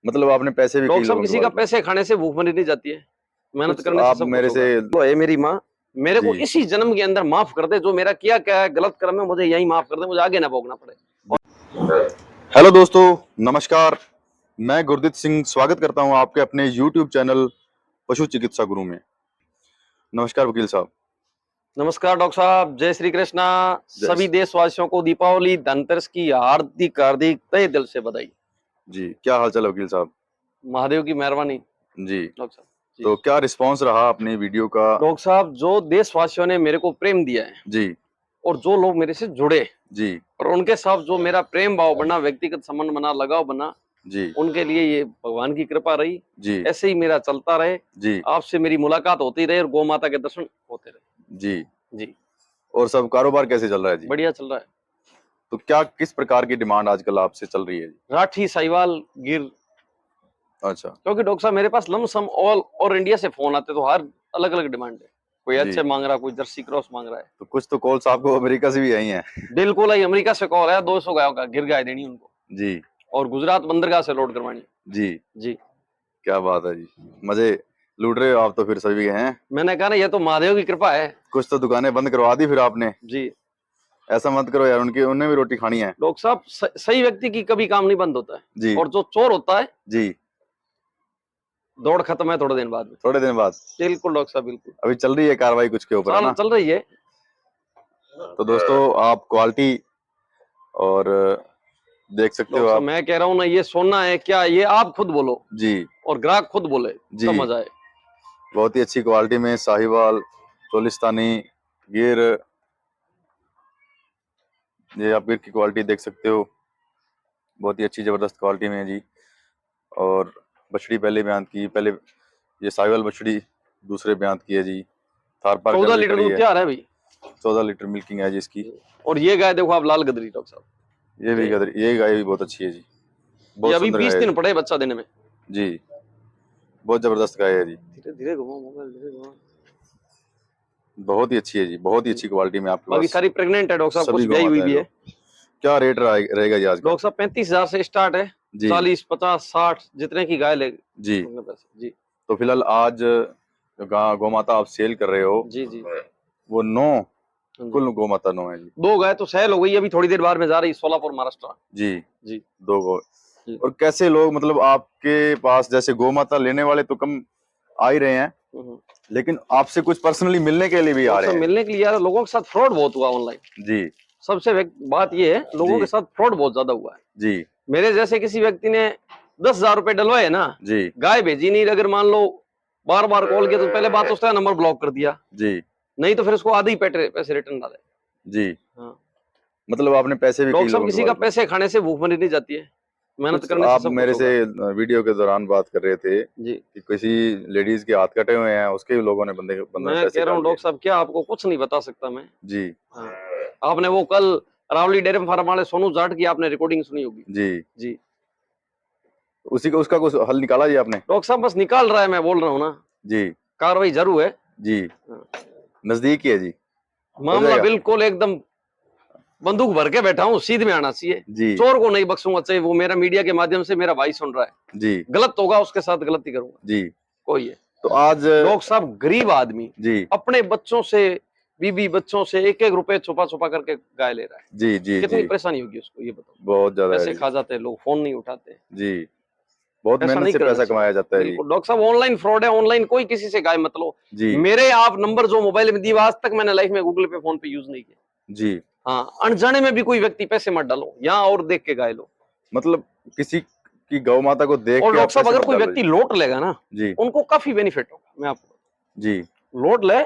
मतलब आपने पैसे भी डॉक्टर कई साहब, लोगों के किसी का बाल पैसे खाने से भूख मरी नहीं जाती है, मेहनत कुछ करने से आप सब कुछ मेरे होगा। से तो है मेरी माँ, मेरे को जी इसी जन्म के अंदर माफ कर दे, जो मेरा किया क्या है गलत कर्म है, मुझे यही माफ कर दे, मुझे आगे ना भोगना पड़े। हेलो दोस्तों, नमस्कार। मैं गुरदीप सिंह स्वागत करता हूं आपके अपने YouTube चैनल पशु चिकित्सा गुरु में। नमस्कार वकील साहब। नमस्कार डॉक्टर साहब, जय श्री कृष्णा। जय सभी देशवासियों को दीपावली धनतेरस की हार्दिक हार्दिक तहे दिल से बधाई। जी, क्या हाल चाल है वकील साहब? महादेव की मेहरबानी। जी, डॉक्टर साहब जी, तो क्या रिस्पांस रहा अपनी वीडियो का? डॉक्टर साहब, जो देशवासियों ने मेरे को प्रेम दिया है जी और जो लोग मेरे से जुड़े जी और उनके साथ जो मेरा प्रेम भाव बना, व्यक्तिगत संबंध बना, लगाव बना, जी उनके लिए ये भगवान की कृपा रही। जी ऐसे ही मेरा चलता रहे, जी आपसे मेरी मुलाकात होती रहे और गौ माता के दर्शन होते रहे। जी। जी, और सब कारोबार कैसे चल रहा है जी? बढ़िया चल रहा है। तो क्या किस प्रकार की डिमांड आजकल आपसे चल रही है जी? राठी, साहिवाल, गिर, अच्छा। क्योंकि डॉक्टर साहब मेरे पास लमसम ऑल और इंडिया से फोन आते, तो हर अलग अलग डिमांड है। कोई जी, अच्छे मांग रहा है, कोई जर्सी क्रॉस मांग रहा है। तो कुछ तो कॉल्स आपको अमेरिका से भी आई हैं। बिल्कुल ही अमेरिका से कॉल है, 200 गायों का गिर गाय देनी उनको, जी और गुजरात बंदरगाह से लोड करवानी। जी, जी, क्या बात है जी। मजे लूट रहे हो आप तो फिर सभी के हैं। मैंने कहा ना, ये तो महादेव की कृपा है। कुछ तो दुकानें बंद करवा दी फिर आपने। जी ऐसा मत करो यार, उनकी उन्हें भी रोटी खानी है। डॉक्टर साहब, सही व्यक्ति की कभी काम नहीं बंद होता है, जी और जो चोर होता है जी। दौड़ खत्म है थोड़े दिन बाद में। थोड़े दिन बाद बिल्कुल डॉक्टर साहब, बिल्कुल अभी चल रही है कार्रवाई कुछ के ऊपर, है साल ना? चल रही है। तो दोस्तों आप क्वालिटी और देख सकते हो डॉक्टर साहब, आप। मैं कह रहा हूँ ना, ये सोना है क्या, ये आप खुद बोलो जी और ग्राहक खुद बोले जी, तब मजा है। बहुत ही अच्छी क्वालिटी में साहिवाल, चोलिस्तानी, गिर। ये आप गिर की क्वालिटी देख सकते हो, बहुत ही अच्छी जबरदस्त क्वालिटी में है जी। और बछड़ी पहले बयान की, पहले ये साहिवाल बछड़ी दूसरे बयान की है जी। थार पार कर 14 भी लीटर खड़ी दूध है। तैयार है भाई। 14 लीटर मिल्किंग है जी इसकी। और ये गाय देखो आप, लाल गदरी डॉक्टर साहब, ये भी गदर, ये गाय भी बहुत अच्छी है जी, ये बहुत अभी सुंदर 20 गाय है दिन जी। पड़े बच्चा देने में। जी, बहुत जबरदस्त गाय है जी, धीरे धीरे घुमाओ मोबाइल, धीरे घुमाओ। बहुत ही अच्छी है जी, बहुत ही जी, अच्छी क्वालिटी में आपके बाकी पास सारी प्रेग्नेंट है डॉक्टर साहब, सभी कुछ गौ ब्याई हुई माता है भी जो। है। क्या रेट रहेगा जी आज का? डॉक्टर साहब 35,000 से स्टार्ट है, जी 40, 50, 60 जितने की गाय ले जी। उतने पैसे। जी तो फिलहाल आज जो गौ माता आप सेल कर रहे हो जी जी वो 9, हाँ जी। कुल गौ माता 9 है जी। 2 गाय तो सेल हो गई, अभी थोड़ी देर बाद में जा रही सोलापुर महाराष्ट्र। जी, जी 2 गौ। जी। और कैसे लोग मतलब आपके पास, जैसे गौ माता लेने वाले तो कम आ ही रहे हैं, हम्म। लेकिन आपसे कुछ पर्सनली मिलने के लिए भी आ डॉक्टर रहे साहब, हैं मिलने के लिए यार, लोगों के साथ फ्रॉड बहुत हुआ ऑनलाइन। जी सबसे बात ये है, लोगों जी के साथ फ्रॉड बहुत ज्यादा हुआ है। जी मेरे जैसे किसी व्यक्ति ने 10,000 रुपए डलवाए ना, जी गाय भेजी नहीं, अगर मान लो बार बार कॉल किया तो पहले बात उसका नंबर ब्लॉक कर दिया, जी नहीं तो फिर उसको आधे ही पैसे रिटर्न डाले। जी। हाँ मतलब आपने पैसे भी कई डॉक्टर साहब, लोगों के किसी का बाल। पैसे खाने से भूख मरी नहीं जाती है, मेहनत कुछ करने से आप सब कुछ मेरे से होगा। वीडियो के दौरान बात कर रहे थे जी, कि किसी लेडीज के हाथ कटे हुए हैं, उसके भी लोगों ने बंदों ने मैं पैसे कह रहा काट हूँ लिए। डॉक्टर साहब, क्या आपको कुछ नहीं बता सकता मैं। जी हाँ। आपने वो कल रावली डेयरी फार्म वाले सोनू जाट की आपने रिकॉर्डिंग सुनी होगी। जी। जी उसी का उसका कुछ हल निकाला जी आपने? डॉक्टर साहब, बस निकाल रहा है, मैं बोल रहा हूँ ना, जी कार्रवाई जरूर है। जी, हाँ। नजदीक ही है जी, हो मामला जाएगा। बिल्कुल एकदम बंदूक भर के बैठा हूँ, सीध में आना चाहिए। जी चोर को नहीं बख्शूंगा, चाहे वो मेरा मीडिया के माध्यम से मेरा भाई सुन रहा है, जी गलत होगा उसके साथ गलती करूंगा, जी। कोई है। तो आज डॉक्टर साहब, गरीब आदमी जी अपने बच्चों से, बीबी बच्चों से एक एक रुपए छुपा छुपा करके गाय ले रहा है। जी जी कितनी जी, परेशानी होगी उसको, ये बताओ। बहुत ज्यादा है पैसे जी। खा जाते हैं लोग, फोन नहीं उठाते। जी, बहुत ऐसा मेहनत नहीं से करना पैसा चाहिए। कमाया जाता है जी। बिल्कुल डॉक्टर साहब, ऑनलाइन फ्रॉड है, ऑनलाइन कोई किसी से गाय मत लो। जी मेरे आप नंबर जो मोबाइल में दिए, आज तक मैंने लाइफ में गूगल पे, फोन पे यूज नहीं किया। जी। हाँ, अनजाने में भी कोई व्यक्ति पैसे मत डालो, यहाँ और देख के गाय लो। मतलब किसी की गौ माता को देख और के डॉक्टर आप साहब, पैसे अगर मत कोई डालो व्यक्ति जी। लोट लेगा ना, जी उनको काफी बेनिफिट होगा। मैं आपको जी लोट ले,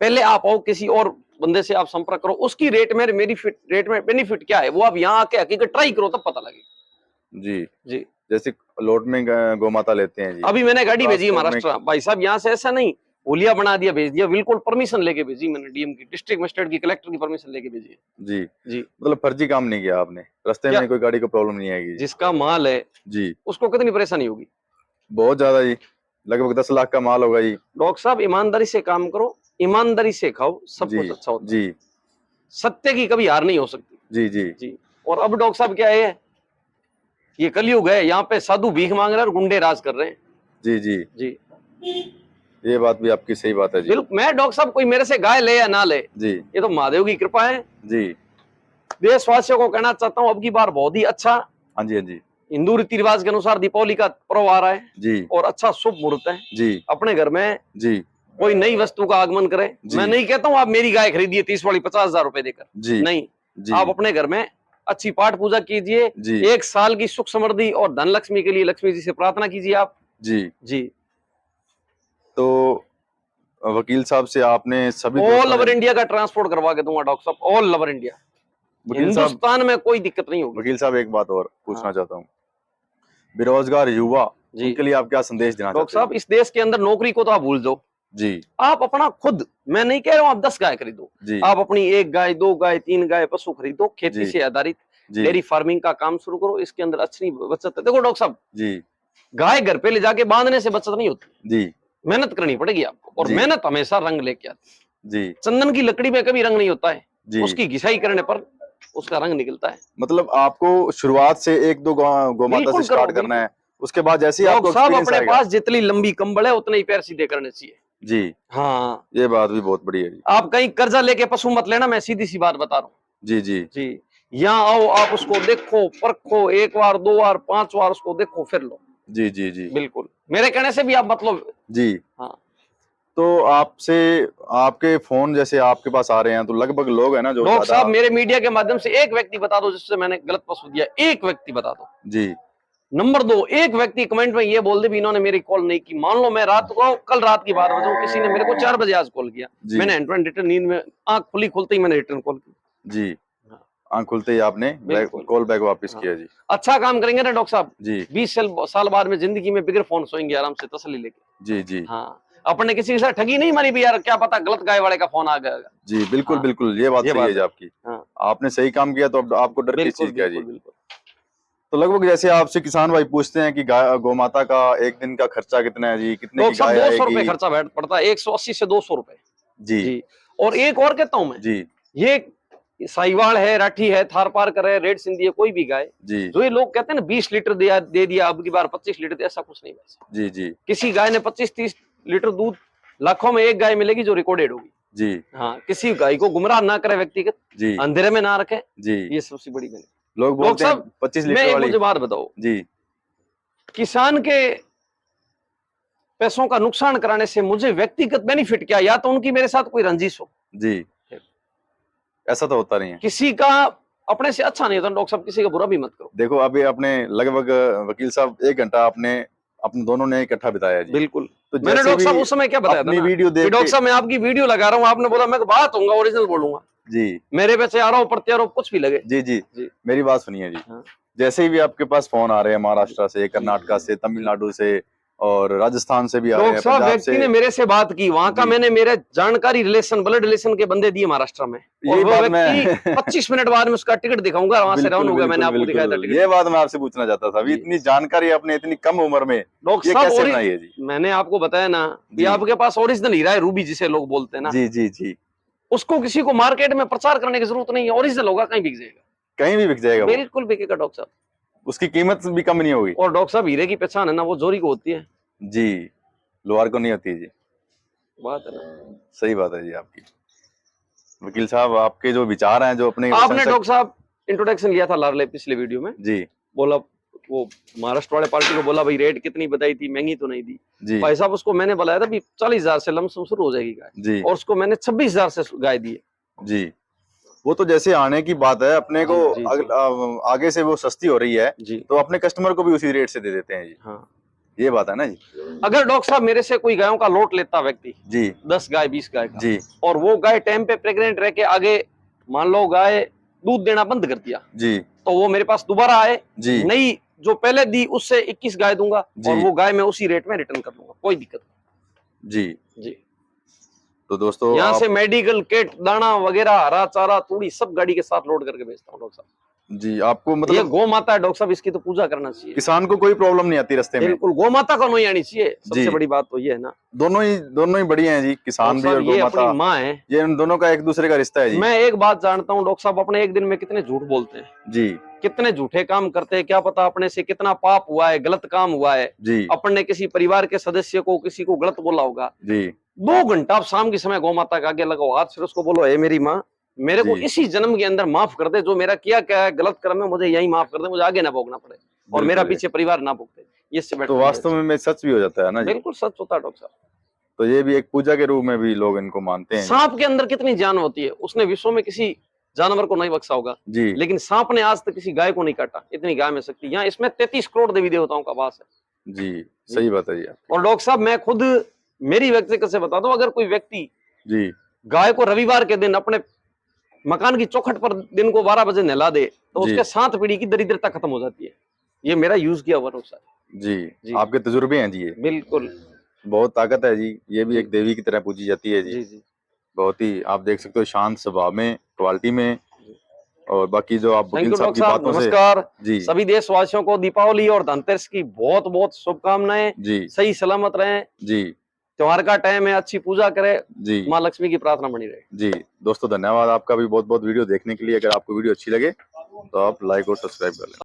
पहले आप आओ, किसी और बंदे से आप संपर्क करो, उसकी रेट में मेरी रेट में बेनिफिट क्या है वो आप यहाँ आके हकीकत ट्राई करो, तब पता लगेगा। जी। जी, जैसे लोट में गौ माता लेते हैं जी, अभी मैंने तो गाड़ी भेजी है ट्रांसपोर्ट में। महाराष्ट्र, भाई साहब यहाँ से ऐसा नहीं होलिया बना दिया भेज दिया, बिल्कुल परमिशन लेके भेजी मैंने, डीएम की, डिस्ट्रिक्ट मजिस्ट्रेट की, कलेक्टर की परमिशन लेके भेजी है। जी, जी, मतलब फर्जी काम नहीं किया आपने, रास्ते क्या में कोई गाड़ी को प्रॉब्लम नहीं आएगी जी। जिसका माल है जी, उसको कितनी परेशानी होगी। बहुत ज्यादा जी, लगभग 10 लाख का माल होगा जी। डॉक्टर साहब, ईमानदारी से काम करो, ईमानदारी से खाओ, सब जी कुछ अच्छा होता है। जी सत्य की कभी हार नहीं हो सकती। जी जी जी, और अब डॉक्टर साहब क्या है, ये कलयुग है, यहाँ पे साधु भीख मांग रहे हैं और गुंडे राज कर रहे हैं। जी जी, जी ये बात भी आपकी सही बात है जी। बिल्कुल। मैं डॉक्टर साहब कोई मेरे से गाय ले या ना ले, जी ये तो महादेव की कृपा है। जी, देशवासियों को कहना चाहता हूँ, अब की बार बहुत ही अच्छा हाँ जी हाँ जी हिंदू रीति रिवाज के अनुसार दीपावली का पर्व आ रहा है जी और अच्छा शुभ मुहूर्त है। जी अपने घर में जी कोई नई वस्तु का आगमन करे। जी। मैं नहीं कहता हूँ आप मेरी गाय खरीदिए 30 वाली 50,000 रुपए देकर, जी नहीं। जी आप अपने घर में अच्छी पाठ पूजा कीजिए, जी 1 साल की सुख समृद्धि और धन लक्ष्मी के लिए लक्ष्मी जी से प्रार्थना कीजिए आप। जी। जी तो वकील साहब से आपने सभी ऑल दोस्तों ओवर ने, इंडिया का ट्रांसपोर्ट करवा के दूंगा डॉक्टर साहब, ऑल ओवर इंडिया। वकील साहब, हिंदुस्तान में कोई दिक्कत नहीं होगी। वकील साहब एक बात और पूछना हाँ। चाहता हूँ, बेरोजगार युवा, जी उनके लिए आप क्या संदेश देना डॉक्टर चाहते हैं? साहब, इस देश के अंदर नौकरी को तो आप भूल जाओ। जी आप अपना खुद, मैं नहीं कह रहा हूं आप 10 गाय खरीदो, जी आप अपनी 1 गाय 2 गाय 3 गाय पशु खरीदो, खेती जी से आधारित जी डेयरी फार्मिंग का काम शुरू करो। इसके अंदर अच्छी बचत है। देखो डॉक्टर साहब, जी गाय घर पे ले जाके बांधने से बचत नहीं होती, जी मेहनत करनी पड़ेगी आपको, और जी मेहनत हमेशा रंग लेके आती है। जी चंदन की लकड़ी में कभी रंग नहीं होता है, जी। उसकी घिसाई करने पर उसका रंग निकलता है। मतलब आपको शुरुआत से 1-2 गोमाता बिल्कुल से करो, स्टार्ट करना है, उसके बाद जैसे ही आपको डॉक्टर साहब एक्सपीरियंस अपने आएगा। पास जितनी लंबी कंबल है उतने ही पैर सीधे करने चाहिए। जी, हाँ, ये बात भी बहुत बढ़िया है जी। आप कहीं कर्जा लेके पशु मत लेना, मैं सीधी सी बात बता रहा हूँ। जी जी जी, यहाँ आओ, आप उसको देखो, परखो, 1 बार 2 बार 5 बार उसको देखो, फिर लो। जी जी जी बिल्कुल, मेरे कहने से भी आप मतलब। जी। हाँ तो आपसे, आपके फोन जैसे आपके पास आ रहे हैं, तो लगभग लोग हैं ना जो डॉक्टर ज्यादा। साहब, मेरे मीडिया के माध्यम से एक व्यक्ति बता दो जिससे मैंने गलत पशु दिया, एक व्यक्ति बता दो। जी नंबर 2, एक व्यक्ति कमेंट में ये बोल दे भी इन्होंने मेरी कॉल नहीं की। मान लो मैं रात को, कल रात की 12 बजे किसी ने मेरे को 4 बजे आज कॉल किया, जी मैंने रिटर्न नींद में आंख खुली खुलते ही मैंने रिटर्न कॉल की। जी, हाँ, आंख खुलते ही आपने बिल्कुल। कॉल बैक वापस हाँ। किया जी। अच्छा काम करेंगे ना डॉक्टर साहब, जी 20 साल बाद में जिंदगी में बिगर फोन सोएंगे आराम से तसल्ली लेके। जी जी हाँ, अपने किसी के साथ ठगी नहीं मारी भी यार, क्या पता गलत गाय वाले का फोन आ गया। जी, बिल्कुल हाँ, बिल्कुल, ये बात ये सही है बात जी है। आपकी। हाँ, आपने सही काम किया, तो अब आपको डर किस बिल्कुल चीज का है जी? बिल्कुल बिल्कुल। तो लगभग जैसे आपसे किसान भाई पूछते हैं कि गोमाता का एक दिन का खर्चा कितना है जी, कितने की डॉक्टर साहब गाय 200 रुपए आएगी? खर्चा बैठ पड़ता है, 180 से 200 रुपए। जी जी, और एक और कहता हूं मैं, जी ये साहिवाल है, राठी है, थार पारकर है, रेड सिंधी है, कोई भी गाय, जी जो ये लोग कहते हैं ना 20 लीटर दे दिया अब की बार 25 लीटर दे, ऐसा कुछ नहीं वैसे। जी जी किसी गाय ने 25-30 लीटर दूध, लाखों में एक गाय मिलेगी जो रिकॉर्डेड होगी। जी हाँ, किसी गाय को गुमराह ना करे व्यक्तिगत, जी अंधेरे में ना रखे, जी। ये सबसे बड़ी मैंने। लोग डॉक्टर बोलते हैं साहब, 25 मैं लीटर एक वाली। मुझे बात बताओ, जी किसान के पैसों का नुकसान कराने से मुझे व्यक्तिगत बेनिफिट क्या? या तो उनकी मेरे साथ कोई रंजिश हो, जी, ऐसा तो होता नहीं है। किसी का अपने से अच्छा नहीं होता डॉक्टर साहब, किसी का बुरा भी मत करो। देखो अभी आपने लगभग वकील साहब 1 घंटा आपने अपने दोनों ने इकट्ठा बिताया जी। बिल्कुल, तो मैंने जैसे डॉक्टर साहब भी उस समय क्या बताया था अपनी ना वीडियो कि देख डॉक्टर के, साहब मैं आपकी वीडियो लगा रहा हूँ, आपने बोला मैं बात होऊंगा ओरिजिनल बोलूंगा, जी मेरे पे से आरोप प्रत्यारोप कुछ भी लगे। जी जी जी मेरी बात सुनिए जी। हाँ, जैसे ही भी आपके पास फोन आ रहे हैं महाराष्ट्र से, कर्नाटका से, तमिलनाडु से और राजस्थान से भी आ रहे डॉक्टर हैं, साहब पंजाब व्यक्ति ने से। मेरे से बात की, वहां का जी, मैंने मेरे जानकारी रिलेशन, ब्लड रिलेशन के बंदे दिए महाराष्ट्र में, और यही वो बात व्यक्ति मैं 25 मिनट बाद में उसका टिकट दिखाऊंगा, वहां से राउंड बिल्कुल होगा, मैंने बिल्कुल आपको दिखाया था बिल्कुल, टिकट। ये बात मैं आपसे पूछना चाहता था। अभी जी इतनी जानकारी आपने इतनी कम उम्र में डॉक्टर ये साहब, कैसे और बनाई है जी? मैंने आपको बताया ना कि जी आपके पास ओरिजिनल हीरा है, रूबी जिसे लोग बोलते हैं ना, जी जी जी, उसको किसी को मार्केट में प्रचार करने की जरूरत नहीं है, ओरिजिनल होगा कहीं बिक जाएगा, कहीं भी बिक जाएगा वो, बिल्कुल बिकेगा डॉक्टर साहब। उसकी कीमत भी कम नहीं होगी। और डॉक्टर साहब, हीरे की पहचान है ना, वो जोरी को होती है, जी, लोहार को नहीं होती जी। बात है ना। सही बात है जी आपकी। वकील साहब, आपके जो विचार हैं, जो अपने आपने प्रशंसक। डॉक्टर साहब इंट्रोडक्शन लिया था लारले पिछले वीडियो में, जी बोला वो महाराष्ट्र वाले पार्टी को बोला भाई रेट कितनी बताई थी, महंगी तो नहीं दी। जी भाई साहब, उसको मैंने बताया था 40,000 से लमसम शुरू हो जाएगी गाय, जी और उसको मैंने 26,000 से गाय दी है। जी, वो तो जैसे आने की बात है अपने को, जी जी जी आगे से वो सस्ती हो रही है, जी। तो अपने कस्टमर को भी उसी रेट से दे देते हैं जी। हाँ, ये बात है ना जी। अगर डॉक्टर साहब मेरे से कोई गायों का लोट लेता व्यक्ति, जी 10 गाय 20 गाय का, जी और वो गाय टाइम पे प्रेग्नेंट रह के आगे मान लो गाय दूध देना बंद कर दिया, जी तो वो मेरे पास दोबारा आए, जी नई जो पहले दी उससे 21 गाय दूंगा, जी। और वो गाय मैं उसी रेट में रिटर्न कर दूंगा, कोई दिक्कत जी। नहीं। जी, तो दोस्तों यहाँ आप, से मेडिकल किट, दाना वगैरह, हरा चारा, तूड़ी सब गाड़ी के साथ लोड करके भेजता हूँ डॉक्टर साहब। जी आपको ये मतलब गौ माता है डॉक्टर साहब, इसकी तो पूजा करना चाहिए। किसान को कोई प्रॉब्लम नहीं आती रास्ते में। बिल्कुल, गौ माता को नहीं आनी चाहिए, जी। सबसे बड़ी बात तो ये है ना। दोनों ही बढ़िया हैं जी, किसान भी डॉक्टर और साहब, ये गौ अपनी माता, माँ है। ये उन दोनों का एक दूसरे का रिश्ता है जी। मैं एक बात जानता हूँ डॉक्टर साहब, अपने एक दिन में कितने झूठ बोलते हैं, जी कितने झूठे काम करते हैं, क्या पता अपने से कितना पाप हुआ है, गलत काम हुआ है, जी अपन ने किसी परिवार के सदस्य को किसी को गलत बोला होगा। जी 2 घंटा आप शाम के समय गौ माता के आगे लगाओ हाथ, फिर उसको बोलो हे मेरी माँ, मेरे को जी इसी जन्म के अंदर माफ कर दे, जो मेरा किया क्या है गलत कर्म है मुझे यही माफ कर दे, मुझे आगे ना भोगना पड़े और मेरा बिल्कुल। पीछे परिवार ना भुगते। इससे तो बेटर वास्तव में सच भी हो जाता है ना जी। बिल्कुल सच होता है डॉक्टर साहब। तो ये भी एक पूजा के रूप में भी लोग इनको मानते हैं। सांप के अंदर कितनी जान होती है, उसने विश्व में किसी जानवर को नहीं बख्शा होगा, जी लेकिन सांप ने आज तक किसी गाय को नहीं काटा, इतनी गाय में शक्ति। यहाँ इसमें 33 करोड़ देवी देवताओं का वास है। जी सही बात है जी और डॉक्टर साहब मैं खुद मेरी व्यक्तिगत से बता दूं, अगर कोई व्यक्ति जी गाय को रविवार के दिन अपने मकान की चौखट पर दिन को 12 बजे नहला दे तो जी उसके 7 पीढ़ी की दरिद्रता खत्म हो जाती है। ये मेरा यूज किया हुआ डॉक्टर साहब। जी जी। आपके तजुर्बे हैं जी ये। बिल्कुल। बहुत ताकत है जी, ये भी जी। एक देवी की तरह पूजी जाती है जी। जी जी बहुत ही आप देख सकते हो शांत स्वभाव में, क्वालिटी में। और बाकी जो आप थैंक वकील यू साहब डॉक्टर की साहब, बातों से नमस्कार। जी सभी देशवासियों को दीपावली और धनतेरस की बहुत बहुत शुभकामनाएं। जी सही सलामत रहें, जी त्योहार का टाइम है, अच्छी पूजा करें, जी माँ लक्ष्मी की प्रार्थना बनी रहे। जी दोस्तों, धन्यवाद आपका भी बहुत बहुत वीडियो देखने के लिए। अगर आपको वीडियो अच्छी लगे तो आप लाइक और सब्सक्राइब कर लें।